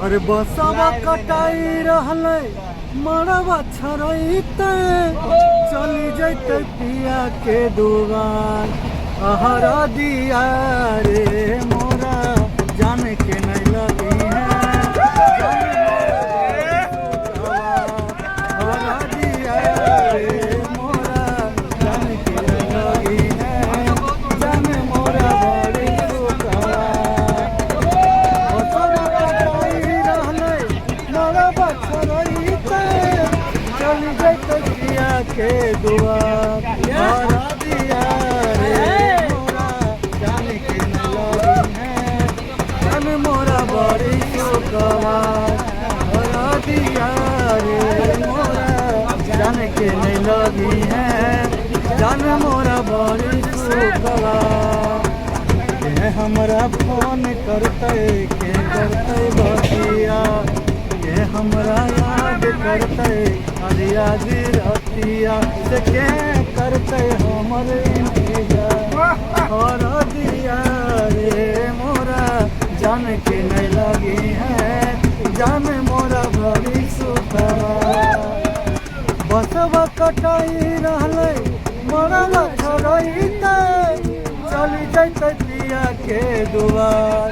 अरे बसवा कटाई रहले मरवा छरैते चली जैते पिया के दुआर अहरा दिया रे मोरा जाने के नहीं लगी है अहरा दिया रे मोरा जाने के नहीं लगी है जाने मोरा बड़ी सुखवा बसवा कटाई रहले मरवा छरैते चली जैते पिया के दुआर अहरा दिया रे मोरा जाने के नहीं लगी है जाने मोरा बड़ी सुखवा अहरा दिया रे मोरा जाने के नहीं लगी है जाने मोरा बड़ी सुखवा के हमरा फोन करते के करते बतिया के हमरा याद करते अरिया जी रतिया से के करते हमर इंतजार और दिया रे मोरा जान के नहीं लगी है जान मोरा बड़ी सुखवा बसवा कटाई रहले मरवा छरैते चली जैते पिया के दुआर